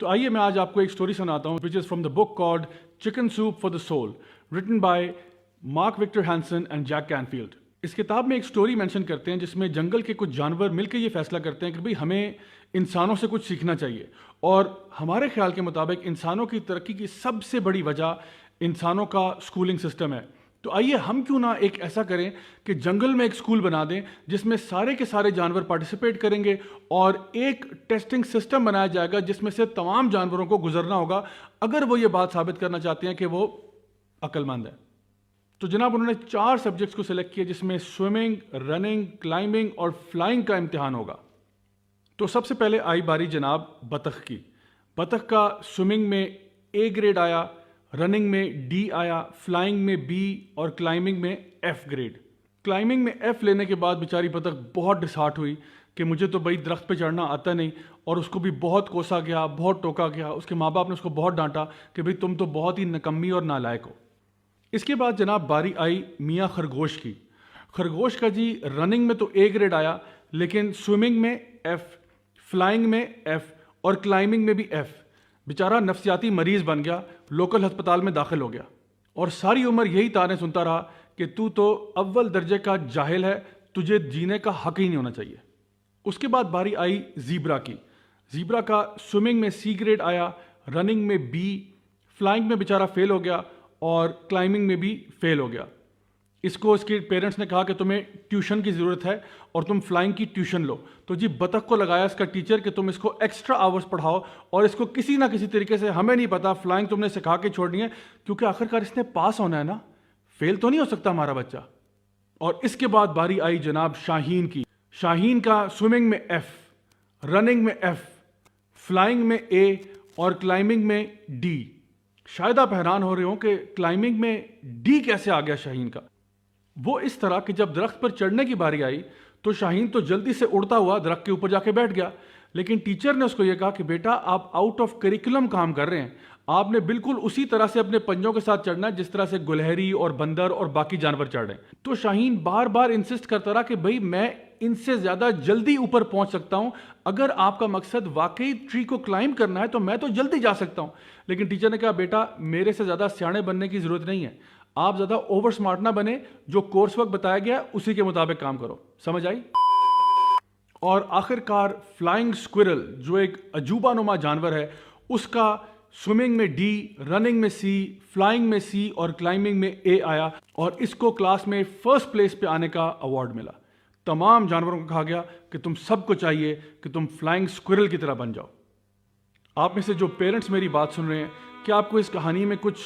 تو آئیے میں آج آپ کو ایک سٹوری سناتا ہوں which is from the book called Chicken Soup for the Soul written by Mark Victor Hansen and Jack Canfield. اس کتاب میں ایک سٹوری مینشن کرتے ہیں جس میں جنگل کے کچھ جانور مل کے یہ فیصلہ کرتے ہیں کہ بھئی ہمیں انسانوں سے کچھ سیکھنا چاہیے، اور ہمارے خیال کے مطابق انسانوں کی ترقی کی سب سے بڑی وجہ انسانوں کا اسکولنگ سسٹم ہے۔ تو آئیے ہم کیوں نہ ایک ایسا کریں کہ جنگل میں ایک اسکول بنا دیں جس میں سارے کے سارے جانور پارٹیسپیٹ کریں گے، اور ایک ٹیسٹنگ سسٹم بنایا جائے گا جس میں سے تمام جانوروں کو گزرنا ہوگا اگر وہ یہ بات ثابت کرنا چاہتے ہیں کہ وہ عقل مند ہے۔ تو جناب انہوں نے 4 سبجیکٹس کو سلیکٹ کیا جس میں سوئمنگ، رننگ، کلائمبنگ اور فلائنگ کا امتحان ہوگا۔ تو سب سے پہلے آئی باری جناب بطخ کی۔ بطخ کا سوئمنگ میں A گریڈ آیا، رننگ میں D آیا، فلائنگ میں B اور کلائمبنگ میں F گریڈ۔ کلائمبنگ میں F لینے کے بعد بیچاری بطخ بہت ڈسہارٹ ہوئی کہ مجھے تو بھائی درخت پہ چڑھنا آتا نہیں، اور اس کو بھی بہت کوسا گیا، بہت ٹوکا گیا، اس کے ماں باپ نے اس کو بہت ڈانٹا کہ بھئی تم تو بہت ہی نکمی اور نالائق ہو۔ اس کے بعد جناب باری آئی میاں خرگوش کی۔ خرگوش کا جی رننگ میں تو A گریڈ آیا، لیکن سوئمنگ میں F، فلائنگ میں F اور کلائمبنگ میں بھی F۔ بیچارہ نفسیاتی مریض بن گیا، لوکل ہسپتال میں داخل ہو گیا، اور ساری عمر یہی تانے سنتا رہا کہ تو اول درجے کا جاہل ہے، تجھے جینے کا حق ہی نہیں ہونا چاہیے۔ اس کے بعد باری آئی زیبرا کی۔ زیبرا کا سوئمنگ میں C گریڈ آیا، رننگ میں B، فلائنگ میں بیچارہ فیل ہو گیا اور کلائمبنگ میں بھی فیل ہو گیا۔ اس کو اس کے پیرنٹس نے کہا کہ تمہیں ٹیوشن کی ضرورت ہے اور تم فلائنگ کی ٹیوشن لو۔ تو جی بطخ کو لگایا اس کا ٹیچر کہ تم اس کو ایکسٹرا آورز پڑھاؤ، اور اس کو کسی نہ کسی طریقے سے، ہمیں نہیں پتا، فلائنگ تم نے سکھا کے چھوڑنی ہے، کیونکہ آخرکار اس نے پاس ہونا ہے نا، فیل تو نہیں ہو سکتا ہمارا بچہ۔ اور اس کے بعد باری آئی جناب شاہین کی۔ شاہین کا سوئمنگ میں F، رننگ میں F، فلائنگ میں A اور کلائمبنگ میں D۔ شاید آپ حیران ہو رہے ہوں کہ کلائمبنگ میں D کیسے آ گیا شاہین کا۔ وہ اس طرح کہ جب درخت پر چڑھنے کی باری آئی تو شاہین تو جلدی سے اڑتا ہوا درخت کے اوپر جا کے بیٹھ گیا، لیکن ٹیچر نے اس کو یہ کہا کہ بیٹا آپ آؤٹ آف کریکولم کام کر رہے ہیں، آپ نے بالکل اسی طرح سے اپنے پنجوں کے ساتھ چڑھنا ہے جس طرح سے گلہری اور بندر اور باقی جانور چڑھ رہے ہیں۔ تو شاہین بار بار انسسٹ کرتا رہا کہ بھئی میں ان سے زیادہ جلدی اوپر پہنچ سکتا ہوں، اگر آپ کا مقصد واقعی ٹری کو کلائم کرنا ہے تو میں تو جلدی جا سکتا ہوں۔ لیکن ٹیچر نے کہا بیٹا میرے سے زیادہ سیانے بننے کی ضرورت نہیں ہے، آپ زیادہ اوور سمارٹ نہ بنے، جو کورس ورک بتایا گیا اسی کے مطابق کام کرو۔ سمجھ آئی؟ اور آخر کار فلائنگ سکوئرل جو ایک عجوبہ نما جانور ہے، اس کا سوئمنگ میں D، رننگ میں C، فلائنگ میں C اور کلائمبنگ میں A آیا، اور اس کو کلاس میں فرسٹ پلیس پہ آنے کا ایوارڈ ملا۔ تمام جانوروں کو کہا گیا کہ تم سب کو چاہیے کہ تم فلائنگ سکوئرل کی طرح بن جاؤ۔ آپ میں سے جو پیرنٹس میری بات سن رہے ہیں، کیا آپ کو اس کہانی میں کچھ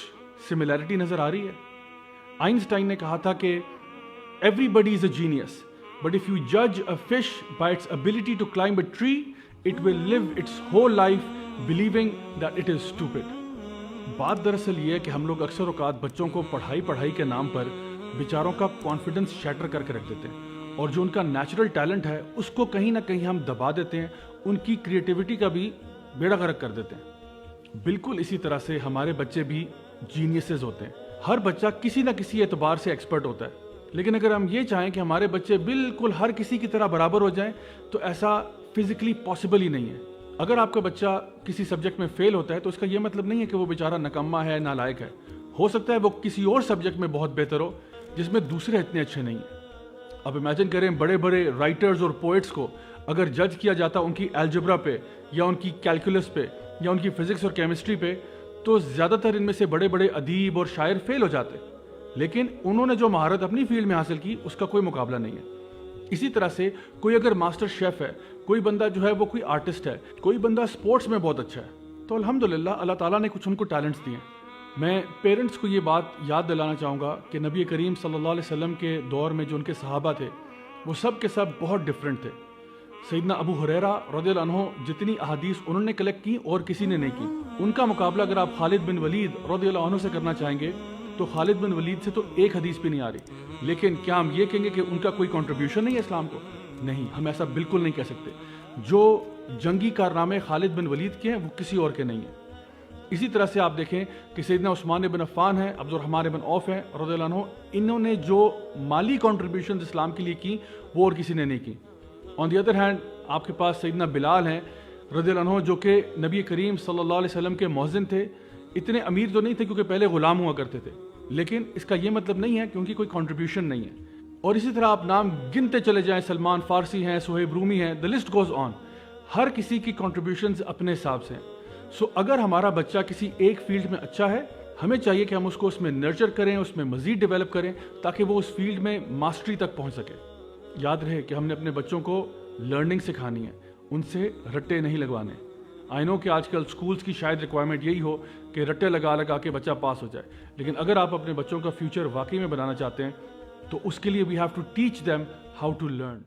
سملیرٹی نظر آ رہی ہے؟ آئنسٹائن نے کہا تھا کہ everybody is a genius, but if you judge a fish by its ability to climb a tree, it will live its whole life believing that it is stupid. بات دراصل یہ ہے کہ ہم لوگ اکثر اوقات بچوں کو پڑھائی کے نام پر بیچاروں کا کانفیڈنس شیٹر کر کے رکھ دیتے ہیں، اور جو ان کا نیچرل ٹیلنٹ ہے اس کو کہیں نہ کہیں ہم دبا دیتے ہیں، ان کی کریٹیوٹی کا بھی بیڑا غرق کر دیتے ہیں۔ بالکل اسی طرح سے ہمارے بچے بھی جینیسز ہوتے ہیں۔ ہر بچہ کسی نہ کسی اعتبار سے ایکسپرٹ ہوتا ہے، لیکن اگر ہم یہ چاہیں کہ ہمارے بچے بالکل ہر کسی کی طرح برابر ہو جائیں تو ایسا فزیکلی پاسبل ہی نہیں ہے۔ اگر آپ کا بچہ کسی سبجیکٹ میں فیل ہوتا ہے تو اس کا یہ مطلب نہیں ہے کہ وہ بیچارہ نکما ہے، نالائق ہے۔ ہو سکتا ہے وہ کسی اور سبجیکٹ میں بہت بہتر ہو جس میں دوسرے اتنے اچھے نہیں ہیں۔ اب امیجن کریں بڑے بڑے رائٹرز اور پوئٹس کو اگر جج کیا جاتا ان کی الجبرا پہ یا ان کی کیلکولس پہ یا ان کی فزکس اور کیمسٹری پہ، تو زیادہ تر ان میں سے بڑے بڑے ادیب اور شاعر فیل ہو جاتے، لیکن انہوں نے جو مہارت اپنی فیلڈ میں حاصل کی اس کا کوئی مقابلہ نہیں ہے۔ اسی طرح سے کوئی اگر ماسٹر شیف ہے، کوئی بندہ جو ہے وہ کوئی آرٹسٹ ہے، کوئی بندہ سپورٹس میں بہت اچھا ہے، تو الحمدللہ اللہ تعالیٰ نے کچھ ان کو ٹیلنٹس دیے ہیں۔ میں پیرنٹس کو یہ بات یاد دلانا چاہوں گا کہ نبی کریم صلی اللہ علیہ وسلم کے دور میں جو ان کے صحابہ تھے وہ سب کے سب بہت ڈفرینٹ تھے۔ سیدنا ابو ہریرہ رضی اللہ عنہ جتنی احادیث انہوں نے کلیکٹ کی اور کسی نے نہیں کی، ان کا مقابلہ اگر آپ خالد بن ولید رضی اللہ عنہ سے کرنا چاہیں گے تو خالد بن ولید سے تو ایک حدیث بھی نہیں آ رہی۔ لیکن کیا ہم یہ کہیں گے کہ ان کا کوئی کنٹریبیوشن نہیں ہے اسلام کو؟ نہیں، ہم ایسا بالکل نہیں کہہ سکتے۔ جو جنگی کارنامے خالد بن ولید کے ہیں وہ کسی اور کے نہیں ہیں۔ اسی طرح سے آپ دیکھیں کہ سیدنا عثمان بن عفان ہیں، عبد الرحمن بن عوف ہیں رضی اللہ عنہ، انہوں نے جو مالی کنٹریبیوشن اسلام کے لیے کی وہ اور کسی نے نہیں کی۔ آن دی ادر ہینڈ آپ کے پاس سیدنا بلال ہیں رضی اللہ عنہ جو کہ نبی کریم صلی اللہ علیہ وسلم کے مؤذن تھے. اتنے امیر تو نہیں تھے کیونکہ پہلے غلام ہوا کرتے تھے, لیکن اس کا یہ مطلب نہیں ہے کہ ان کی کوئی کنٹریبیوشن نہیں ہے. اور اسی طرح آپ نام گنتے چلے جائیں, سلمان فارسی ہیں, سہیب رومی ہیں, the list goes on. ہر کسی کی کنٹریبیوشنز اپنے حساب سے ہیں. سو اگر ہمارا بچہ کسی ایک فیلڈ میں اچھا ہے, ہمیں چاہیے کہ ہم اس کو اس میں نرچر کریں, اس میں مزید ڈیولپ کریں تاکہ وہ اس فیلڈ میں ماسٹری تک پہنچ سکے. یاد رہے کہ ہم نے اپنے بچوں کو لرننگ سکھانی ہے, ان سے رٹے نہیں لگوانے. آئی نو کہ آج کل اسکولس کی شاید ریکوائرمنٹ یہی ہو کہ رٹے لگا لگا کے بچہ پاس ہو جائے, لیکن اگر آپ اپنے بچوں کا فیوچر واقعی میں بنانا چاہتے ہیں تو اس کے لیے we have to teach them how to learn.